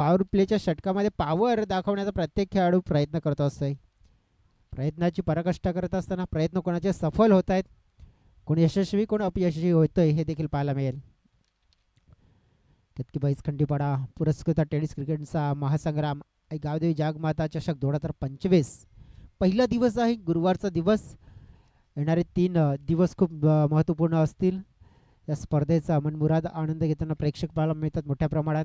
Power प्लेच्या षटकामध्ये power दाखवण्याचा प्रत्येक खेळाडू प्रयत्न करत असतोय. प्रयत्नाची पराकाष्ठा करत असताना प्रयत्न कोणाचे सफल होत आहेत, कोण यशस्वी कोण अपयशस्वी होतोय हे देखील पाहायला मिळेल. केतकी बैस खंडीपाडा पुरस्कृत टेनिस क्रिकेटचा महासंग्राम गावदेवी जागमाता चषक 2025 पहिला दिवस आहे, गुरुवारचा दिवस. येणारे 3 दिवस खूप महत्त्वपूर्ण असतील. या स्पर्धेचा मनमुराद आनंद घेताना प्रेक्षक पाहायला मिळतात मोठ्या प्रमाणात.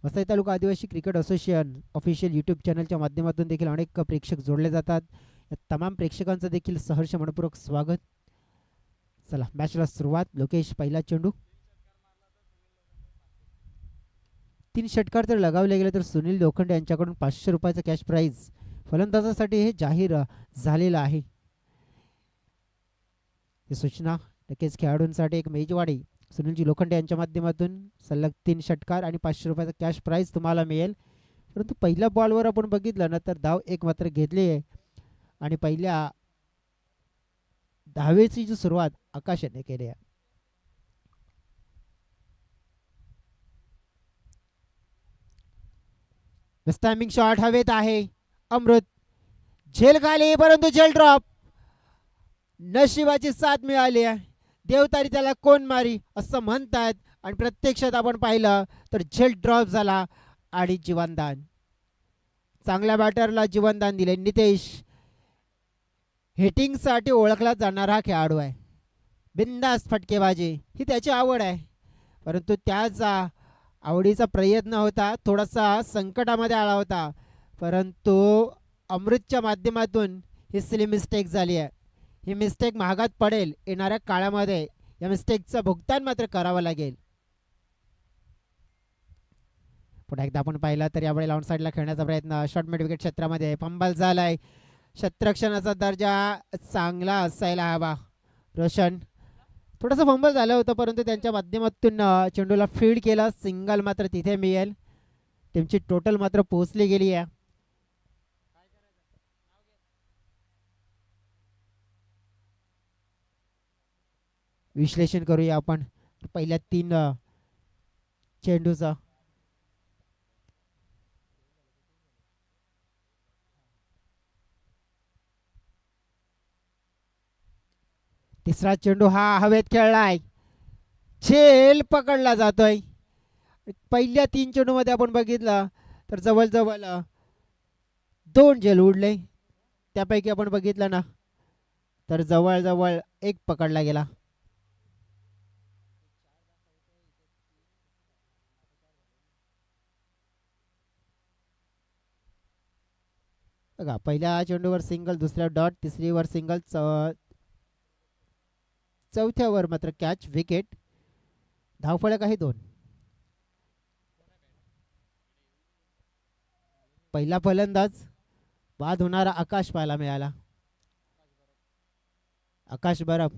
वसई तालुका आदिवासी क्रिकेट असोसिएशन ऑफिशियल यूट्यूब चॅनलच्या माध्यमातून देखील अनेक प्रेक्षक जोडले जातात. या तमाम प्रेक्षकांचं देखील सहर्ष मनपूर्वक स्वागत. चला मॅचला सुरुवात. लोकेश पहिला चेंडू. 3 षटकार जर लगावले गेले तर सुनील लोखंडे यांच्याकडून 500 रुपयाचं कॅश प्राईज फलंदाजासाठी हे जाहीर झालेलं आहे. ही सूचना नक्कीच खेळाडूंसाठी एक मेजवानी सुनीलजी लोखंडे यांच्या माध्यमातून सलग 3 षटकार आणि 500 रुपयाचा कॅश प्राईज तुम्हाला मिळेल. परंतु पहिल्या बॉलवर आपण बघितलं ना तर धाव 1 मात्र घेतली आहे आणि पहिल्या धावेची जी सुरुवात आकाश यांनी केली आहे. टायमिंग शॉट हवेत आहे. अमृत झेल खाली परंतु झेल ड्रॉप. नशिबाची साथ मिळाली आहे. देवतारी त्याला कोण मारी असं म्हणतात आणि प्रत्यक्षात आपण पाहिलं तर झेल ड्रॉप झाला आणि जीवनदान. चांगल्या बॅटरला जीवनदान दिले. नितेश हिटिंगसाठी ओळखला जाणारा खेळाडू आहे. बिंदास फटकेबाजी ही त्याची आवड आहे, परंतु त्याचा आवडीचा प्रयत्न होता, थोडासा संकटामध्ये आला होता, परंतु अमृतच्या माध्यमातून ही सिली मिस्टेक झाली आहे. ही मिस्टेक महागात पडेल येणाऱ्या काळामध्ये. या मिस्टेकचं भुगतान मात्र करावं लागेल. पुन्हा एकदा आपण पाहिलं तर यावेळी लाऊन साईडला खेळण्याचा प्रयत्न शॉर्ट मिड विकेट क्षेत्रामध्ये फंबल झालाय. क्षेत्ररक्षणाचा दर्जा चांगला असायला हवा. रोशन थोडंसं फंबल झालं होतं, परंतु त्यांच्या माध्यमातून चेंडूला फील्ड केला. सिंगल मात्र तिथे मिळेल. टीमची टोटल मात्र पोहोचली गेली आहे. विश्लेषण करूया आपण पहिल्या 3 चेंडूचा. तिसरा चेंडू हा हवेत खेळलाय. झेल पकडला जातोय. पहिल्या 3 चेंडूमध्ये आपण बघितलं तर जवळजवळ 2 झेल उडले. त्यापैकी आपण बघितलं ना तर जवळजवळ 1 पकडला गेला. बघा पहिल्या चेंडूवर सिंगल, दुसऱ्या डॉट, तिसरीवर सिंगल, चौथ्यावर मात्र कॅच विकेट. धावफलक आहे 2. पहिला फलंदाज बाद होणारा आकाश पाहायला मिळाला. आकाश बरफ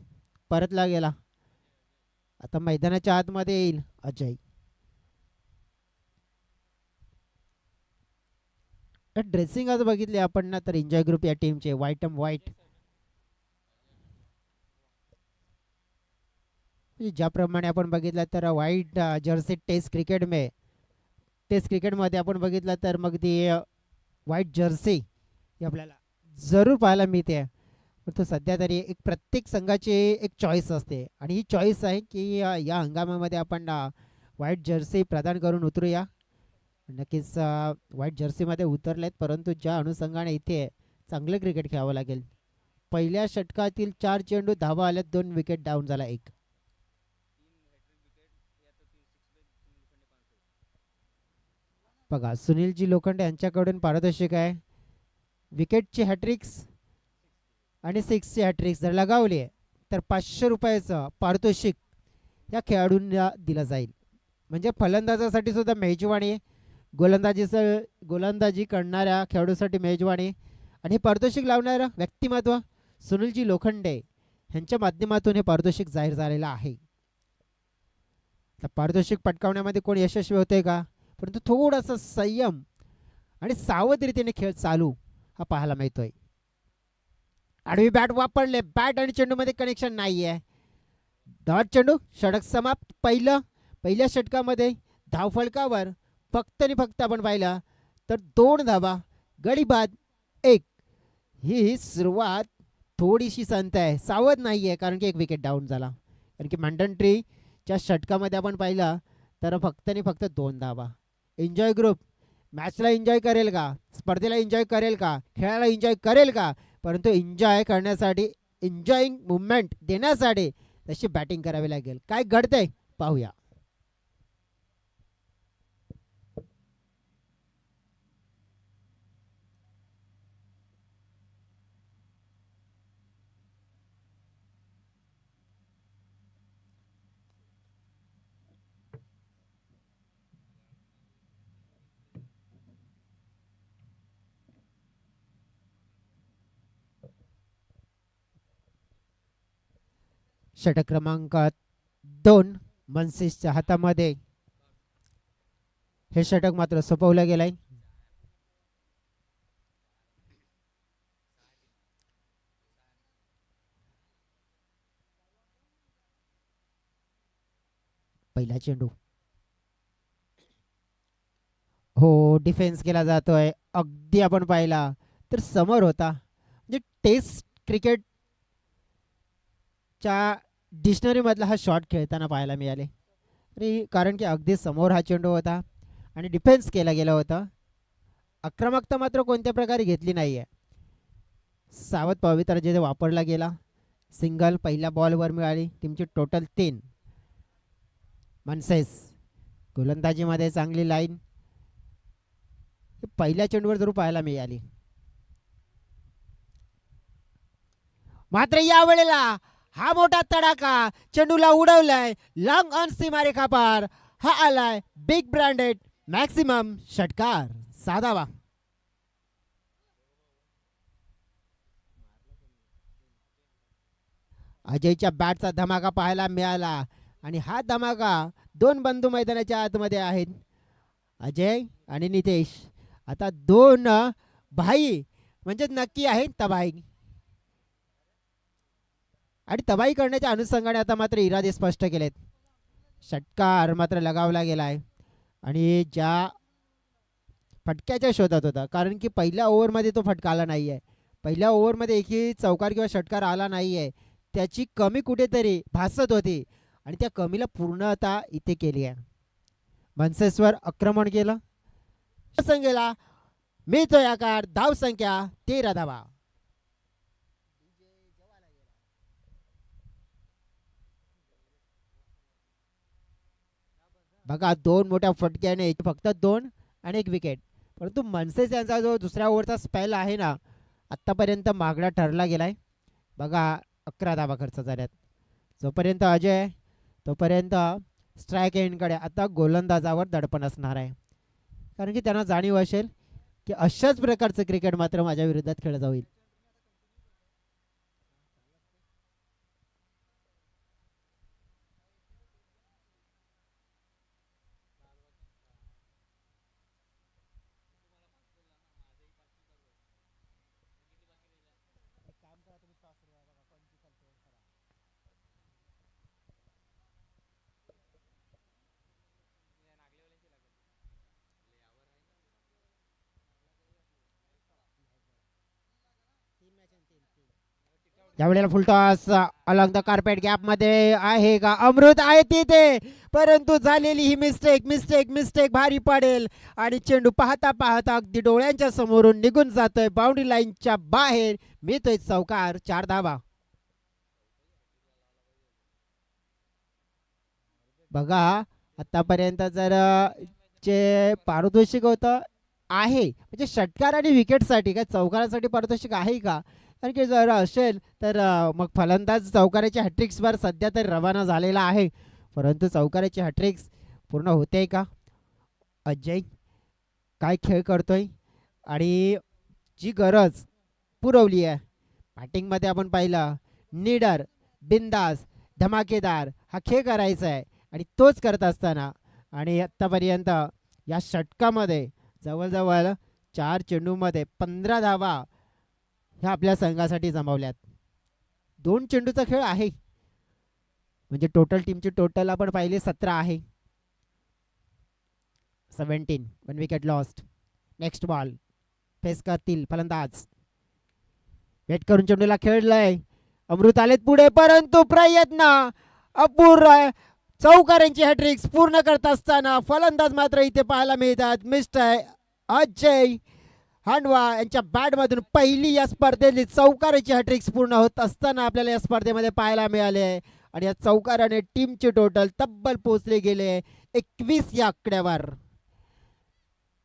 परतला गेला. आता मैदानाच्या आतमध्ये येईल अजय. ड्रेसिंग आज बघितले आपण ना तर एन्जॉय ग्रुप या टीमचे व्हाईट एंड व्हाईट, ज्याप्रमाणे आपण बघितलं तर व्हाईट जर्सी टेस्ट क्रिकेटमध्ये आपण बघितलं तर मग ती व्हाईट जर्सी आपल्याला जरूर पाहायला मिळते. तो सध्या तरी एक प्रत्येक संघाची एक चॉईस असते आणि ही चॉईस आहे की या हंगामामध्ये आपण व्हाईट जर्सी प्रदान करून उतरूया. नक्कीच व्हाईट जर्सीमध्ये उतरलेत, परंतु ज्या अनुषंगाने इथे चांगलं क्रिकेट खेळावं लागेल. पहिल्या षटकातील 4 चेंडू धावा आल्यात, 2 विकेट डाऊन झाला 1. बघा सुनीलजी लोखंडे यांच्याकडून पारदर्शक आहे. विकेटची हॅट्रिक्स आणि 6ची हॅट्रिक्स जर लगावली तर 500 रुपयाचं पारितोषिक या खेळाडूंना दिलं जाईल. म्हणजे फलंदाजासाठी सुद्धा मेजवानी, गोलंदाजी करणाऱ्या खेळाडूसाठी मेजवानी आणि हे पारितोषिक लावणारं व्यक्तिमत्व सुनीलजी लोखंडे यांच्या माध्यमातून हे पारितोषिक जाहीर झालेलं आहे. पारितोषिक पटकावण्यामध्ये कोण यशस्वी होते का, परंतु थोडासा संयम आणि सावध रीतीने खेळ चालू हा पाहायला मिळतोय. आडवी बॅट वापरले, बॅट आणि चेंडूमध्ये कनेक्शन नाही आहे. डॉट चेंडू, षटक समाप्त. पहिल्या षटकामध्ये धावफलकावर फक्त आणि फक्त आपण पाहिलं तर 2 धावा, गडी बाद 1. ही सुरुवात थोडीशी संत आहे, सावध नाही आहे, कारण की एक विकेट डाऊन झाला. कारण की मॅन्डेटरीच्या षटकामध्ये आपण पाहिलं तर फक्त आणि फक्त 2 धावा. एन्जॉय ग्रुप मॅचला एन्जॉय करेल का, स्पर्धेला एन्जॉय करेल का, खेळायला एन्जॉय करेल का, परंतु एन्जॉय करण्यासाठी, एन्जॉईंग मुवमेंट देण्यासाठी तशी बॅटिंग करावी लागेल. काय घडतंय पाहूया. षटक क्रमांक 2 मनसेसच्या हातामध्ये हे षटक मात्र सोपवलं गेलंय. पहिला चेंडू हो डिफेन्स केला जातोय. अगदी आपण पाहिला तर समोर होता, म्हणजे टेस्ट क्रिकेटच्या डिक्शनरी मधला हा शॉट खेळताना पाहायला मिळाले. आणि कारण की अगदी समोर हा चेंडू होता आणि डिफेन्स केला गेला होता. आक्रमकता मात्र कोणत्या प्रकारे घेतली नाहीये. सावध पवित्र जे वापरला गेला, सिंगल पहिल्या बॉलवर मिळाली. टीमची टोटल 3. मनसेस गोलंदाजीमध्ये चांगली लाईन पहिल्या चेंडूवर जरूर पाहायला मिळाली. मात्र या वेळेला हा मोठा तडाखा चेंडूला उडवलाय लॉंग ऑन सीमारेखा पार. हा आलाय बिग ब्रँडेड मॅक्सिमम षटकार, साधावा. अजयच्या बॅटचा धमाका पाहायला मिळाला आणि हा धमाका 2 बंधू मैदानाच्या आतमध्ये आहेत, अजय आणि नितेश. आता 2 भाई म्हणजे नक्की आहे तबाई, आणि तबाई करण्याच्या अनुषंगाने आता मात्र इरादे स्पष्ट केलेत. षटकार मात्र लगावला गेलाय आणि ज्या फटक्याच्या शोधात होता, कारण की पहिल्या ओव्हरमध्ये तो फटका आला नाही आहे. पहिल्या ओव्हरमध्ये एकही चौकार किंवा षटकार आला नाही आहे. त्याची कमी कुठेतरी भासत होती आणि त्या कमीला पूर्णता इथे केली आहे. मनसेसवर आक्रमण केलं, संख्येला मिळतोय आकार. धाव संख्या 13 धावा. बघा 2 मोठ्या फटक्याने फक्त 2 आणि 1 विकेट. परंतु मनसेस यांचा जो दुसऱ्या ओव्हरचा स्पेल आहे ना, आत्तापर्यंत मागणा ठरला गेलाय. बघा 11 धावा खर्च झाल्यात. जोपर्यंत अजय तोपर्यंत स्ट्राईक एंडकडे आता गोलंदाजावर दडपण असणार आहे, कारण की त्यांना जाणीव असेल की अशाच प्रकारचं क्रिकेट मात्र माझ्या विरोधात खेळलं जाईल. यावेळेला full toss along the carpet gap मध्ये आहे का, अमृत आहे तिथे, परंतु झालेली ही मिस्टेक मिस्टेक मिस्टेक भारी पडेल आणि चेंडू पाहता पाहता अगदी डोळ्यांच्या समोरून निघून जातोय बाउंड्री लाईनच्या बाहेर. मिळतोय चौकार, 4 धावा. बघा आतापर्यंत जर जे पारितोषिक होतं आहे, म्हणजे षटकार आणि विकेटसाठी काय चौकारासाठी पारितोषिक आहे का, कारण की जर असेल तर मग फलंदाज चौकाराच्या हॅट्रिक्सवर सध्या तर रवाना झालेला आहे, परंतु चौकाराची हॅट्रिक्स पूर्ण होते का. अजय काय खेळ करतोय आणि जी गरज पुरवली आहे बॅटिंगमध्ये आपण पाहिलं, निडर बिंदास धमाकेदार हा खेळ करायचा आहे आणि तोच करत असताना आणि आत्तापर्यंत या षटकामध्ये जवळजवळ 4 चेंडूमध्ये 15 धावा ह्या आपल्या संघासाठी जमावल्यात. 2 चेंडूचा खेळ आहे, म्हणजे टोटल टीमची टोटल आपण पाहिले 17 आहे. 17 one wicket lost. Next ball face करतील फलंदाज. वेट करून चेंडूला खेळलंय. अमृत आलेत पुढे परंतु प्रयत्न अपूर्ण. चौकारांची हॅट्रिक्स पूर्ण करत असताना फलंदाज मात्र इथे पाहायला मिळतात. मिस्टर अजय हांडवा यांच्या बॅटमधून पहिली या स्पर्धेतली चौकाराची हॅट्रिक्स पूर्ण होत असताना आपल्याला या स्पर्धेमध्ये पाहायला मिळाले. आणि या चौकाराने टीमचे टोटल तब्बल पोहोचले गेले 21 या आकड्यावर.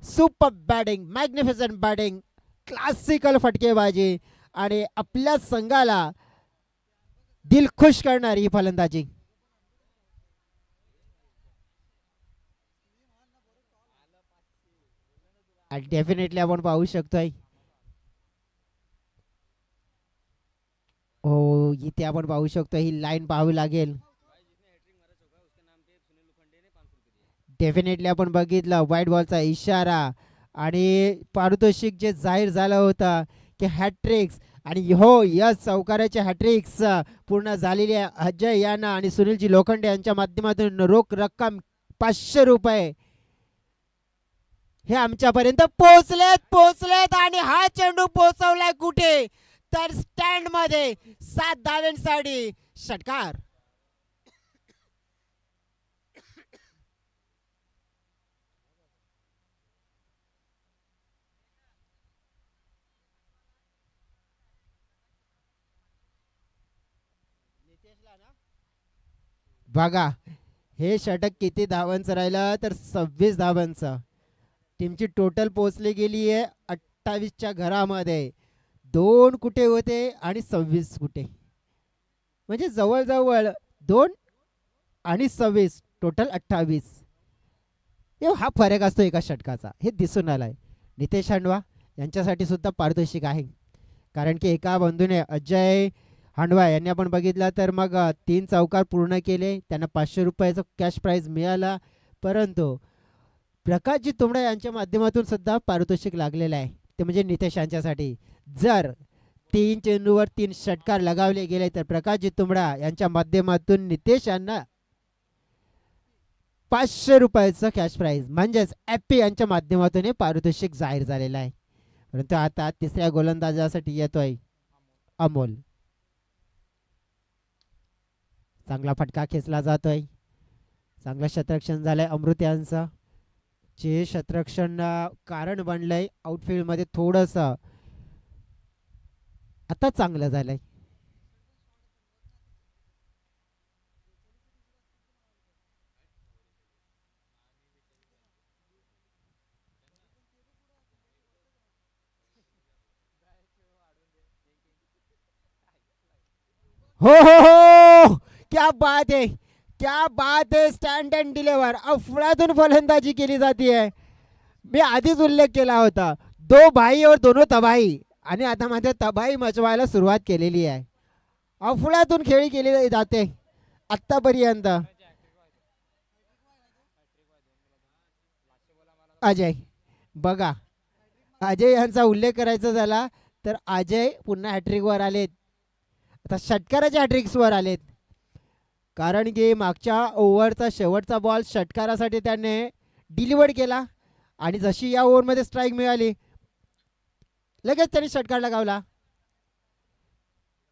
Super batting, magnificent batting, classical फटकेबाजी आणि आपल्या संघाला दिल खुश करणारी ही फलंदाजी. डेफिनेटली आपण पाहू शकतोय. हो इथे आपण पाहू शकतो ही लाईन पाहावी लागेल. डेफिनेटली आपण बघितलं व्हाईट बॉलचा इशारा आणि पारितोषिक जे जाहीर झालं होतं की हॅट्रिक्स. आणि हो या चौकाराचे हॅट्रिक्स पूर्ण झालेली आहे अजय यांना आणि सुनीलजी लोखंडे यांच्या माध्यमातून रोख रक्कम 500 रुपये हे आमच्यापर्यंत पोहोचलेत. आणि हा चेंडू पोहोचवलाय कुठे तर स्टँड मध्ये 7 धावांसाठी षटकार. बघा हे षटक किती धावांचं राहिलं तर 26 धावांचं. टीमची टोटल पोहोचली गेली आहे 28च्या घरामध्ये. 2 कुठे होते आणि 26 कुठे, म्हणजे जवळजवळ 2 आणि 26 टोटल 28. हा फरक असतो एका षटकाचा, हे दिसून आलाय. नितेश हांडवा यांच्यासाठी सुद्धा पारितोषिक आहे, कारण की एका बंधूने अजय हांडवा यांनी आपण बघितलं तर मग 3 चौकार पूर्ण केले, त्यांना 500 रुपयाचं कॅश प्राईज मिळाला. परंतु प्रकाशजी तुंबडे यांच्या माध्यमातून सुद्धा पारितोषिक लागलेलं आहे, ते म्हणजे नितेश यांच्यासाठी. जर 3 चेंडूवर 3 षटकार लगावले गेले तर प्रकाशजी तुंबडा यांच्या माध्यमातून नितेश यांना 500 रुपयाचं कॅश प्राईज म्हणजेच ॲपी यांच्या माध्यमातून हे पारितोषिक जाहीर झालेलं आहे. परंतु आता तिसऱ्या गोलंदाजासाठी येतोय अमोल. चांगला फटका खेचला जातोय, चांगलं शतरक्षण झालंय अमृत यांचं, जे शतरक्षण कारण बनलंय आउटफील्ड मध्ये थोडस आता चांगलं झालंय. हो हो हो, क्या बात है, क्या बात है. स्टँड अँड डिलिव्हर अफलातून फलंदाजी केली जाते. मी आधीच उल्लेख केला होता, 2 भाई और दोनों तबाही, आणि आता मात्र तबाही मचवायला सुरुवात केलेली आहे. अफलातून खेळी केली जाते आतापर्यंत. अजय बघा, अजय यांचा उल्लेख करायचा झाला तर अजय पुन्हा हॅट्रिकवर आलेत, आता षटकाराच्या हॅट्रिक्सवर आलेत. कारण की मागच्या ओव्हरचा शेवटचा बॉल षटकारासाठी त्याने डिलिव्हर केला आणि जशी या ओव्हरमध्ये स्ट्राईक मिळाली लगेच त्याने षटकार लगावला.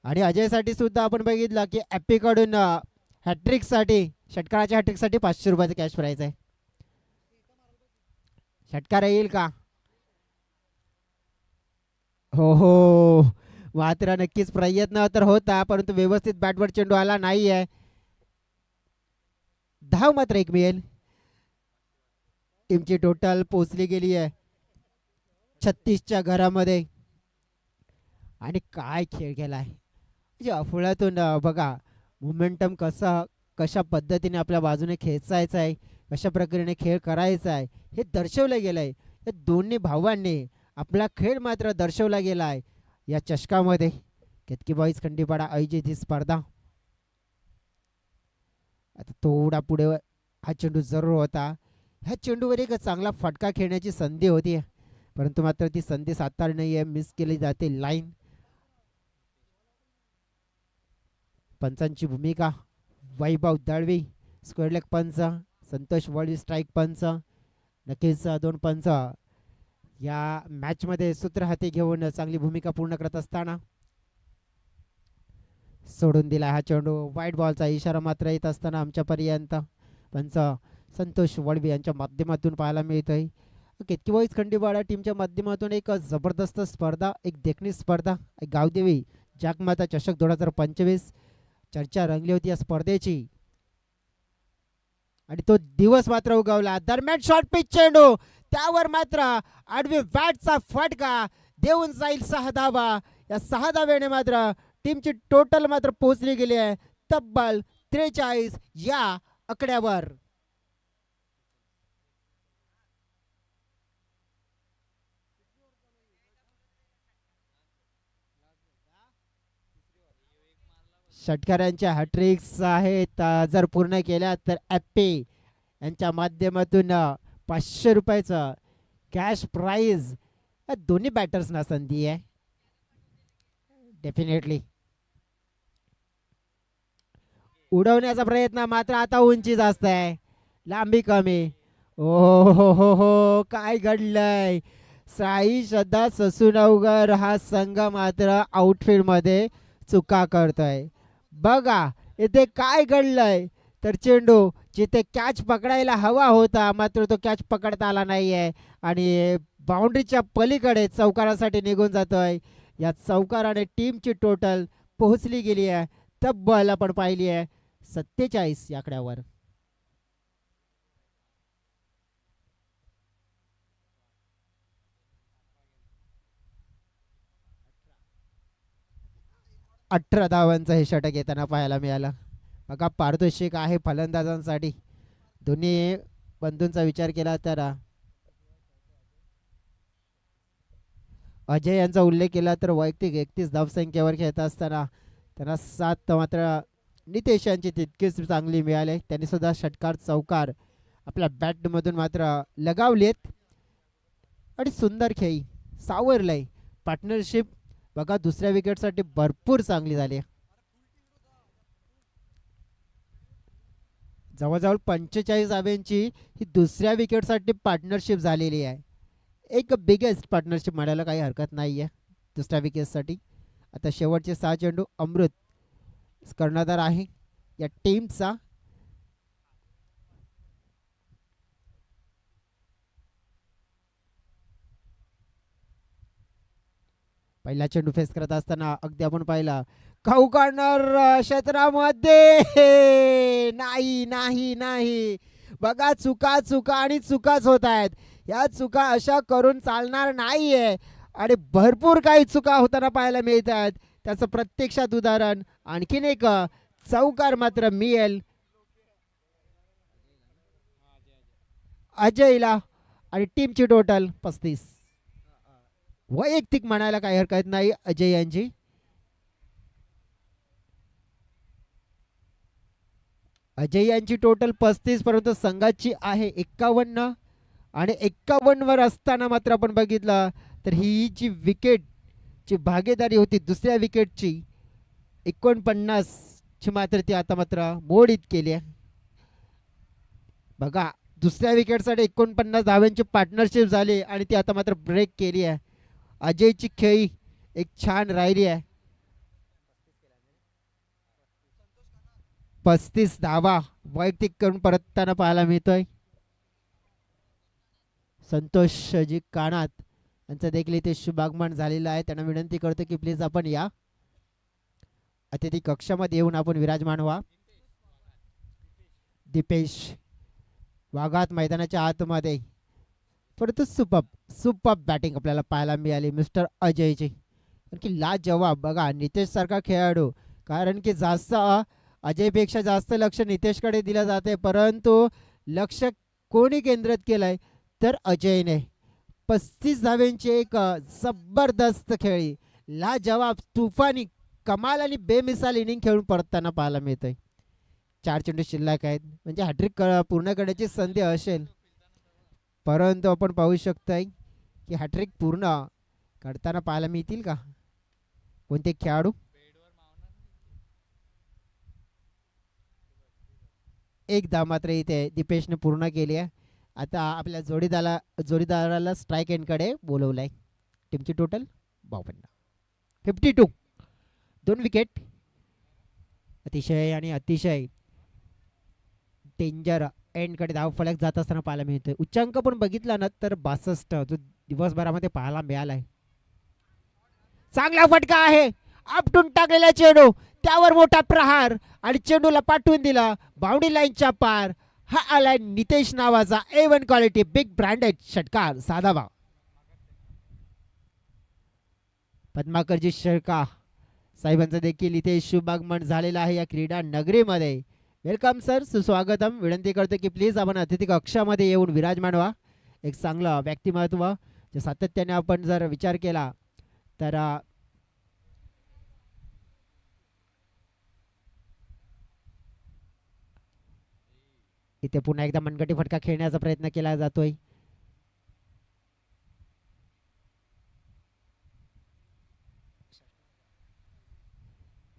आणि अजयसाठी सुद्धा आपण बघितलं की ॲपीकडून हॅट्रिकसाठी षटकाराच्या हॅट्रिकसाठी 500 रुपयाचं कॅश प्राईज आहे. षटकार येईल का? हो हो, मात्र नक्कीच प्रयत्न तर होता, परंतु व्यवस्थित बॅटवर चेंडू आला नाही आहे. धाव मात्र 1 मिळेल. टीमची टोटल पोचली गेली आहे 36च्या घरामध्ये. आणि काय खेळ केलाय, म्हणजे अफोळ्यातून बघा मोमेंटम कशा पद्धतीने आपल्या बाजूने खेचायचा आहे, कशा प्रकारे खेळ करायचा आहे हे दर्शवलं गेलंय. या दोन्ही भावांनी आपला खेळ मात्र दर्शवला गेला आहे या चषकामध्ये. केतकी बॉईज खंडीपाडा आयोजित ही स्पर्धा. आता थोडा पुढे हा चेंडू जरूर होता, ह्या चेंडूवर एक चांगला फटका खेळण्याची संधी होती, परंतु मात्र ती संधी सातारली नाहीये, मिस केली जाते लाईन. पंचांची भूमिका वैभव दळवी, स्क्वेअर लेग पंच, संतोष वळवी स्ट्राईक पंच, नक्कीच दोन पंच या मॅचमध्ये सूत्र हाती घेऊन चांगली भूमिका पूर्ण करत असताना सोडून दिला हा चेंडू. वाईट बॉलचा इशारा मात्र येत असताना आमच्यापर्यंत पंच संतोष वळवी यांच्या माध्यमातून पाहायला मिळतोय. केतकीवाईज खंडीवाडा टीमच्या माध्यमातून एक जबरदस्त स्पर्धा, एक देखणी स्पर्धा, एक गावदेवी जागमाता चषक 2025 चर्चा रंगली होती या स्पर्धेची आणि तो दिवस मात्र उगवला. दरम्यान शॉर्ट पिच चेंडू, त्यावर मात्र आडवी बॅटचा फटका देऊन जाईल 6 धावा. या 6 धाव्याने मात्र टीमची टोटल मात्र पोहोचली गेली आहे तब्बल 43 या आकड्यावर. षटकारांच्या हॅट्रिक्स आहेत जर पूर्ण केल्या तर ॲप्पे यांच्या माध्यमातून 500 रुपयाचं कॅश प्राइज दोन्ही बॅटर्सना संधी आहे. डेफिनेटली उडवण्याचा प्रयत्न मात्र आता उंची जास्त आहे, लांबी कमी. हो काय घडलंय. साई श्रद्धा ससूनवगर हा संघ मात्र आउटफील्ड मध्ये चुका करतोय. बघा इथे काय घडलंय तर चेंडू जिथे कॅच पकडायला हवा होता मात्र तो कॅच पकडता आला नाहीये आणि बाउंड्रीच्या पलीकडे चौकारासाठी निघून जातोय. या चौकाराने टीमची टोटल पोहोचली गेली आहे तब्बल आपण पाहिली आहे 47 या आकड्यावर. अठरा धावांचं हे षटक येताना पाहायला मिळालं. बघा पारितोषिक आहे फलंदाजांसाठी. दोन्ही बंधूंचा विचार केला तर अजय यांचा उल्लेख केला तर वैयक्तिक 31 धावसंख्येवर खेळत असताना त्यांना 7 मात्र नितेश यांची तितकीच चांगली मिळाले. त्यांनी सुद्धा षटकार चौकार आपल्या बॅटमधून मात्र लगावलेत आणि सुंदर खेळी सावरलंय. पार्टनरशिप बघा दुसऱ्या विकेटसाठी भरपूर चांगली झाली. जवळजवळ 45 धाव्यांची ही दुसऱ्या विकेटसाठी पार्टनरशिप झालेली आहे. एक बिगेस्ट पार्टनरशिप म्हणायला काही हरकत नाही आहे दुसऱ्या विकेटसाठी. आता शेवटचे 6 चेंडू अमृत कर्णधार आहे या टीमचा. पहिला चेंडू फेस करत असताना अगदी आपण पाहिला खाऊ कॉर्नर क्षेत्रामध्ये नाही नाही नाही. बघा चुका चुका आणि चुकाच होत आहेत. या चुका अशा करून चालणार नाहीये आणि भरपूर काही चुका होताना पाहायला मिळत आहेत. त्याचं प्रत्यक्षात उदाहरण आणखीन एक चौकार मात्र मिळेल अजयला आणि टीमची टोटल 35. वैयक्तिक म्हणायला काही हरकत नाही अजय यांची. अजय यांची टोटल 35 परंतु संघाची आहे 51 आणि 51 वर असताना मात्र आपण बघितलं तर ही जी विकेट ची भागीदारी होती दुसऱ्या विकेटची 49 ची मात्र ती आता मात्र मोडीत केली आहे. बघा दुसऱ्या विकेटसाठी 49 धाव्यांची पार्टनरशिप झाली आणि ती आता मात्र ब्रेक केली आहे. अजयची खेळी एक छान राहिली आहे. 35 धावा वैयक्तिक करून परतताना पाहायला मिळतोय. संतोषजी काणात यांचं देखील इथे शुभागमन झालेलं आहे. त्यांना विनंती करतो की प्लीज आपण या अतिथी कक्षामध्ये येऊन आपण विराजमान व्हा. दीपेश वाघात मैदानाच्या आतमध्ये परंतु सुपर बॅटिंग आपल्याला पाहायला मिळाली मिस्टर अजयची. कारण की लाजवाब बघा नितेश सारखा खेळाडू, कारण की जास्त अजयपेक्षा जास्त लक्ष नितेशकडे दिलं जाते परंतु लक्ष कोणी केंद्रित केलंय तर अजयने. 35 धाव्यांची एक जबरदस्त खेळी लाजवाब तुफानी कमाल आणि बेमिसाल इनिंग खेळून परतताना पाहायला मिळतंय. 4 चेंडू शिल्लक आहेत म्हणजे हॅट्रिक पूर्ण करण्याची संधी असेल परंतु आपण पाहू शकतोय की हॅट्रिक पूर्ण करताना पाहायला मिळतील का कोणते खेळाडू. एक धाव मात्र इथे दीपेशने पूर्ण केली आहे आता आपल्या जोडीदाराला स्ट्राईक एंडकडे बोलवलंय. टीमची टोटल 52. 52. 2 विकेट. अतिशय आणि अतिशय डेंजर एंडकडे धाव फलक जात असताना पाहायला मिळतोय. उच्चांक पण बघितला ना तर 62 जो दिवसभरामध्ये पाहायला मिळालाय. चांगला फटका आहे. आपटून टाकलेला चेंडू, त्यावर मोठा प्रहार आणि चेंडूला पाठवून दिला बाउंड्री लाईनच्या पार. हा आलाय नितेश नावाचा A1 क्वालिटी बिग ब्रँडेड षटकार. साधावा. पद्माकरजी शेळका साहेबांचं देखील इथे शुभागमन झालेलं आहे या क्रीडा नगरीमध्ये. वेलकम सर, सुस्वागतम. विनंती करतो की प्लीज आपण अतिथी कक्षामध्ये येऊन विराजमान व्हा. एक चांगलं व्यक्तिमत्व जे सातत्याने आपण जर विचार केला तर इथे पुन्हा एकदा मनगटी फटका खेळण्याचा प्रयत्न केला जातोय.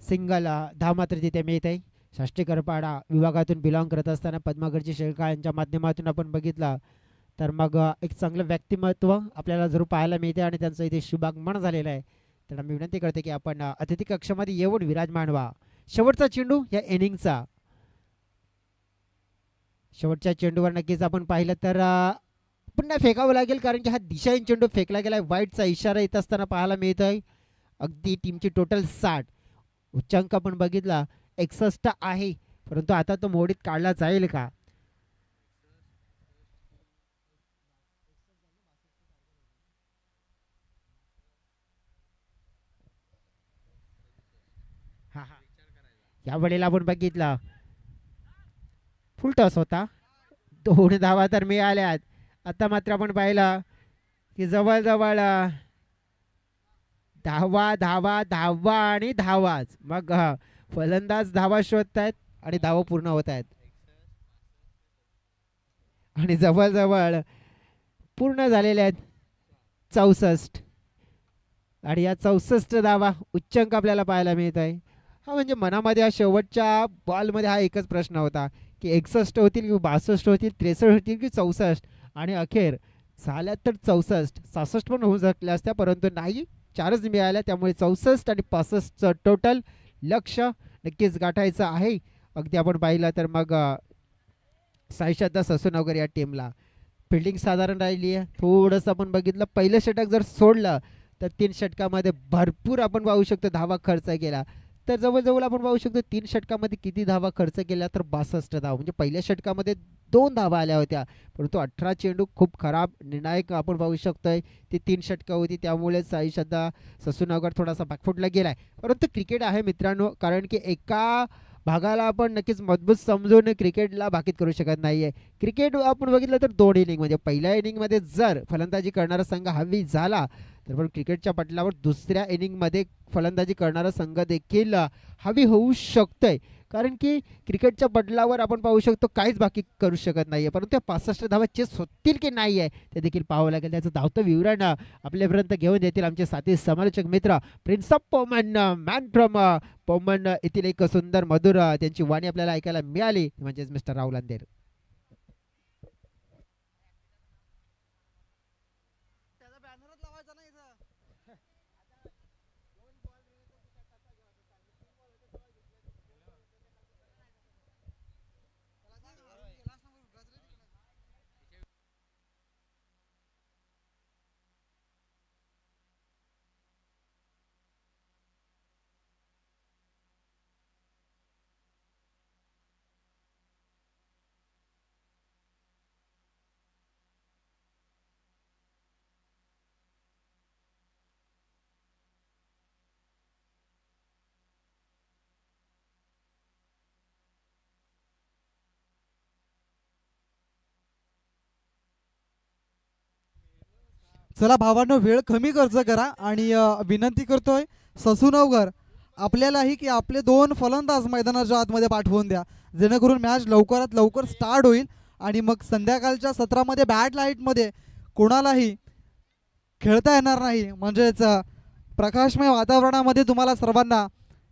सिंगल धाव मात्र तिथे मिळत आहे. शास्त्रीकरपाडा विभागातून बिलॉंग करत असताना पद्माकरजी शेळका यांच्या माध्यमातून आपण बघितलं तर मग एक चांगलं व्यक्तिमत्व आपल्याला जरूर पाहायला मिळते आणि त्यांचं इथे शुभागमन झालेलं आहे. तर मी विनंती करते की आपण अतिथी कक्षामध्ये येऊन विराजमान व्हा. शेवटचा चेंडू या इनिंगचा. शेवटच्या चेंडूवर नक्कीच आपण पाहिलं तर पुन्हा फेकावं लागेल कारण की हा दिशाहीन चेंडू फेकला गेलाय. वाईटचा इशारा येत असताना पाहायला मिळतोय. अगदी टीमची टोटल 60. उच्चांक आपण बघितला 61 आहे, परंतु आता तो मोडीत काढला जाईल का? हा हा, या वेळेला आपण बघितला फुल टॉस होता. 2 धावा तर मिळाल्यात. आता मात्र आपण पाहिलं की जवळजवळ धावा धावा धावा आणि धावाच. मग फलंदाज धावा शोधतायत आणि धावा पूर्ण होत आहेत आणि जवळजवळ पूर्ण झालेल्या आहेत 64. आणि या 64 धावा उच्चांक आपल्याला पाहायला मिळत आहे. हा म्हणजे मनामध्ये हा शेवटच्या बॉलमध्ये हा एकच प्रश्न होता की 61 होतील की 62 होतील, 63 होतील की 64. आणि अखेर झाल्या तर 64. 66 पण होऊ शकल्या असत्या परंतु नाही, 4च मिळाल्या. त्यामुळे 64 आणि 65चं टोटल लक्ष नक्कीच गाठायचं आहे. अगदी आपण पाहिलं तर मग साईश्रद्धा ससूनगर या टीमला फिल्डिंग साधारण राहिली आहे. थोडंसं आपण बघितलं पहिलं षटक जर सोडलं तर 3 षटकामध्ये भरपूर आपण पाहू शकतो धावा खर्च केला. तर जवळजवळ आपण पाहू शकतो 3 षटकामध्ये किती धावा खर्च केल्या तर 62 धावा. म्हणजे पहिल्या षटकामध्ये 2 धावा आल्या होत्या परंतु 18 चेंडू खूप खराब निर्णायक आपण पाहू शकतोय. ती 3 षटकं होती त्यामुळे साईश्रद्धा ससूनगर थोडासा बॅकफुटला गेलाय. परंतु क्रिकेट आहे मित्रांनो, कारण की एका भागाला आपण नक्कीच मजबूत समजून क्रिकेटला बाकीत करू शकत नाहीये. क्रिकेट आपण बघितलं तर 2 इनिंग म्हणजे पहिल्या इनिंगमध्ये जर फलंदाजी करणारा संघ हवी झाला तर पण क्रिकेटच्या पटलावर दुसऱ्या इनिंगमध्ये फलंदाजी करणारा संघ देखील हवी होऊ शकतोय. कारण की क्रिकेटच्या पटलावर आपण पाहू शकतो काहीच बाकी करू शकत नाहीये. परंतु 65 धावा चेस होतील की नाही आहे ते देखील पाहावं लागेल. त्याचं धावतं विवरण आपल्यापर्यंत घेऊन येतील आमचे साथी समालोचक मित्र prince of Poman, man from Poman येथील एक सुंदर मधुर त्यांची वाणी आपल्याला ऐकायला मिळाली म्हणजेच मिस्टर राहुल अंधेर. चला भावांनो, वेळ कमी खर्च करा आणि विनंती करतोय ससूनवकर आपल्यालाही की आपले 2 फलंदाज मैदानाच्या आतमध्ये पाठवून द्या जेणेकरून मॅच लवकरात लवकर स्टार्ट होईल आणि मग संध्याकाळच्या सत्रामध्ये बॅड लाईटमध्ये कोणालाही खेळता येणार नाही. म्हणजेच प्रकाशमय वातावरणामध्ये तुम्हाला सर्वांना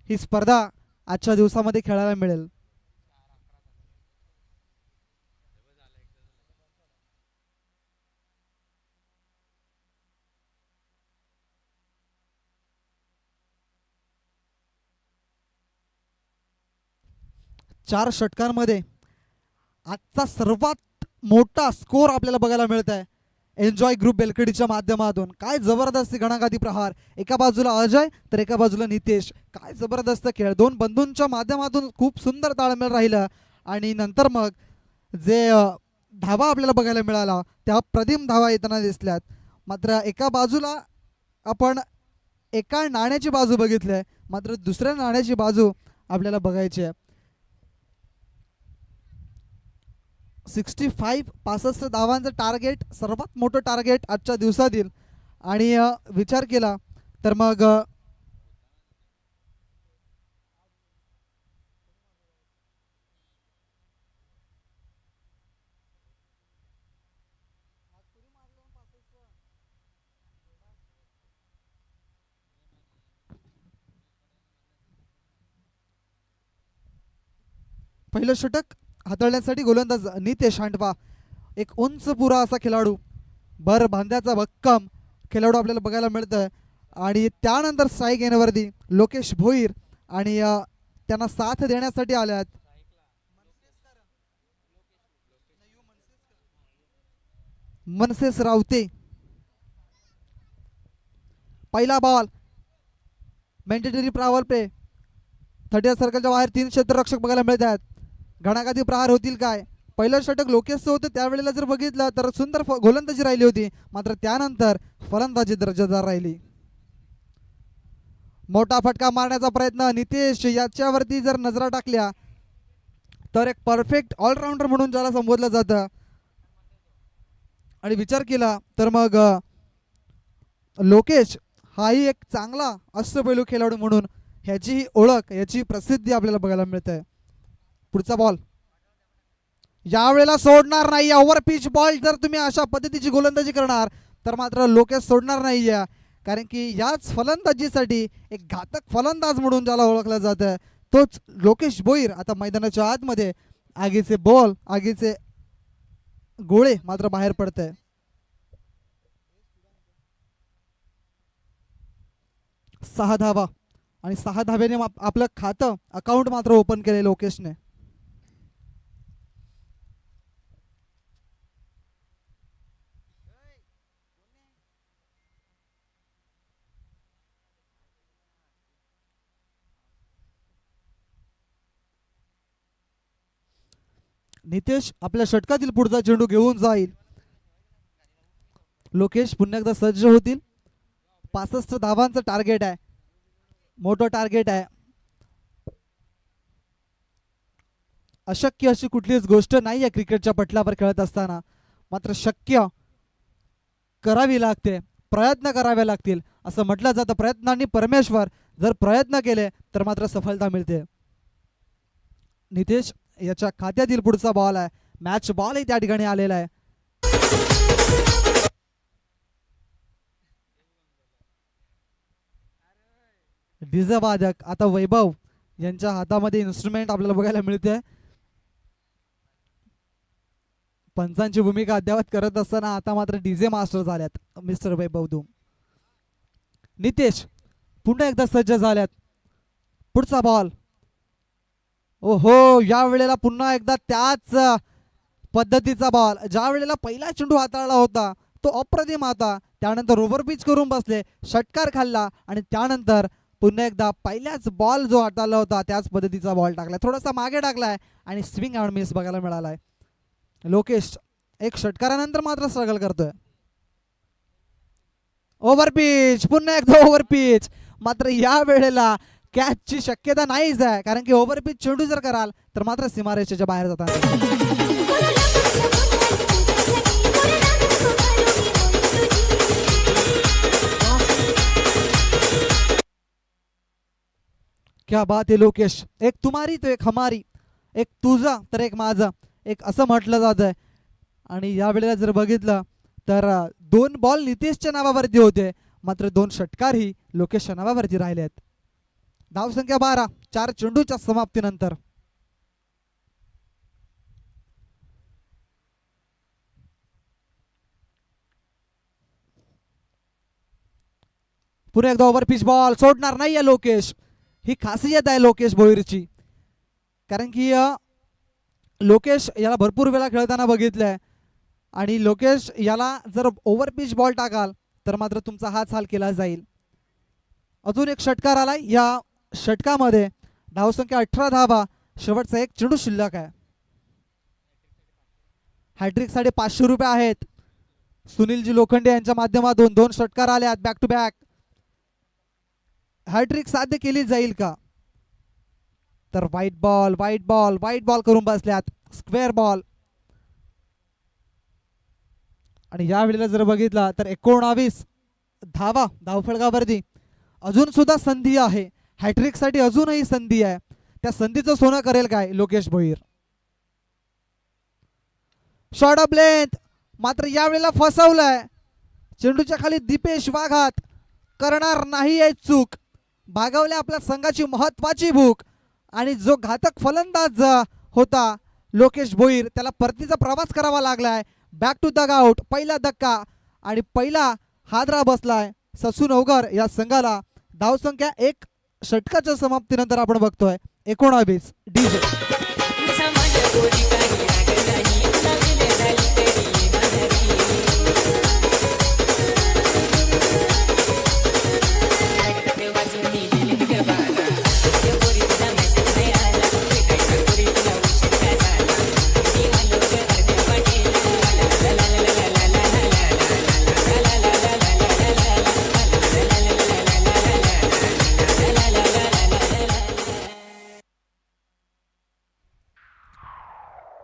ही स्पर्धा आजच्या दिवसामध्ये खेळायला मिळेल. 4 षटकांमध्ये आजचा सर्वात मोठा स्कोर आपल्याला बघायला मिळत आहे एन्जॉय ग्रुप बेलकडीच्या माध्यमातून. काय जबरदस्त घणाघाती प्रहार, एका बाजूला अजय तर एका बाजूला नितेश. काय जबरदस्त खेळ, दोन बंधूंच्या माध्यमातून खूप सुंदर ताळमेळ राहिला. आणि नंतर मग जे धावा आपल्याला बघायला मिळाला त्या अप्रतिम धावा येताना दिसल्यात. मात्र एका बाजूला आपण एका नाण्याची बाजू बघितली आहे, मात्र दुसऱ्या नाण्याची बाजू आपल्याला बघायची आहे. 65 धावांचं टार्गेट, सर्वात मोठं टार्गेट आजच्या दिवसातील. आणि विचार केला तर मग पहिलं षटक हाताळण्यासाठी गोलंदाज नितेश हांडवा, एक उंच पुरा असा खेळाडू, भर बांध्याचा भक्कम खेळाडू आपल्याला बघायला मिळतोय. आणि त्यानंतर स्ट्राईक येण्यावरती लोकेश भोईर आणि त्यांना साथ देण्यासाठी आल्यात मनसेस रावते. पहिला बॉल मॅन्डेटरी प्रावर प्ले, 30 सर्कलच्या बाहेर 3 क्षेत्ररक्षक बघायला मिळत आहेत. घणाघाती प्रहार होतील काय? पहिलं षटक लोकेशचं होतं त्यावेळेला जर बघितलं तर सुंदर गोलंदाजी राहिली होती, मात्र त्यानंतर फलंदाजी दर्जेदार राहिली. मोठा फटका मारण्याचा प्रयत्न नितेश याच्यावरती जर नजरा टाकल्या तर एक परफेक्ट ऑलराऊंडर म्हणून ज्याला संबोधलं जातं. आणि विचार केला तर मग लोकेश हाही एक चांगला अष्टपैलू खेळाडू म्हणून ह्याची ही ओळख, याची प्रसिद्धी आपल्याला बघायला मिळते. पुढचा बॉल यावेळेला सोडणार नाही. ओव्हर पिच बॉल जर तुम्ही अशा पद्धतीची गोलंदाजी करणार तर मात्र लोकेश सोडणार नाही, कारण की याच फलंदाजीसाठी एक घातक फलंदाज म्हणून ज्याला ओळखलं जातं तोच लोकेश भोईर आता मैदानाच्या आतमध्ये आगीचे बॉल, आगीचे गोळे मात्र बाहेर पडतंय. 6 धावा आणि 6 धाव्याने आपलं खातं अकाउंट मात्र ओपन केले लोकेशने. नितेश आपल्या षटकातील पुढचा चेंडू घेऊन जाईल. लोकेश पुन्हा एकदा सज्ज होतील. 65 धावांचं टार्गेट आहे, मोठं टार्गेट आहे. अशक्य अशी कुठलीच गोष्ट नाही आहे क्रिकेटच्या पटलावर खेळत असताना, मात्र शक्य करावी लागते, प्रयत्न करावे लागतील असं म्हटलं जातं. प्रयत्नांनी परमेश्वर, जर प्रयत्न केले तर मात्र सफलता मिळते. नितेश याच्या खात्यातील पुढचा बॉल आहे, मॅच बॉलही त्या ठिकाणी आलेला आहे. डीजे वादक आता वैभव यांच्या हातामध्ये इन्स्ट्रुमेंट आपल्याला बघायला मिळते. पंचांची भूमिका अद्यावत करत असताना आता मात्र डीजे मास्टर झाल्यात मिस्टर वैभव धूम. नितेश पुन्हा एकदा सज्ज झाल्यात. पुढचा बॉल, ओहो, या वेळेला पुन्हा एकदा त्याच पद्धतीचा बॉल. ज्या वेळेला पहिला चेंडू हाताळला होता तो अप्रतिम होता, त्यानंतर ओव्हर पिच करून बसले, षटकार खाल्ला आणि त्यानंतर पुन्हा एकदा पहिल्याच बॉल जो हाताळला होता त्याच पद्धतीचा बॉल टाकलाय, थोडासा मागे टाकलाय आणि स्विंग अँड मिस बघायला मिळालाय. लोकेश एक षटकारानंतर मात्र स्ट्रगल करतोय. ओव्हर पिच, पुन्हा एकदा ओव्हर पिच, मात्र या वेळेला कॅचची शक्यता नाहीच आहे, कारण की ओव्हर पिच चेंडू जर कराल तर मात्र सीमारेषेच्या बाहेर जातात. क्या बात आहे लोकेश, एक तुम्हारी तो एक हमारी, एक तुझा तर एक माझा, एक असं म्हटलं जात आहे. आणि या वेळेला जर बघितलं तर 2 बॉल नितेशच्या नावावरती होते, मात्र 2 षटकारही लोकेशच्या नावावरती राहिले आहेत. धावसंख्या 12, 4 चेंडूच्या समाप्तीनंतर. पुन्हा एकदा ओव्हर पिच बॉल, सोडणार नाहीये लोकेश. ही खासियत आहे लोकेश भोईरची, कारण की लोकेश याला भरपूर वेळा खेळताना बघितलंय आणि लोकेश याला जर ओव्हर पिच बॉल टाकाल तर मात्र तुमचा हाच हाल केला जाईल. अजून एक षटकार आलाय. या षटकामध्ये धावसंख्या 18 धावा, शेवटचा एक चेंडू शिल्लक आहे. हॅट्रिकसाठी 500 रुपये आहेत. सुनीलजी लोखंडे यांच्या माध्यमातून 2 षटकार आले बॅक टू बॅक. हॅट्रिक साध्य केली जाईल का? तर व्हाईट बॉल करून बसल्यात, स्क्वेअर बॉल. आणि या वेळेला जर बघितला तर 19 धावा धावफलकावरती. अजून सुद्धा संधी आहे, हॅट्रिक साठी अजूनही संधी आहे. त्या संधीचं सोनं करेल काय Lokesh Bhoir? Short of length, मात्र या वेळेला फसवलाय. चेंडूच्या खाली दीपेश वाघात करणार नाही आहे चूक. भागवल्या आपल्या संघाची महत्वाची भूक. आणि जो घातक फलंदाज होता लोकेश भोईर, त्याला परतीचा प्रवास करावा लागलाय. Back to dugout. पहिला धक्का आणि पहिला हादरा बसलाय ससू नवघर या संघाला. धावसंख्या 1 षटकाच्या समाप्तीनंतर आपण बघतोय 19 डीजे.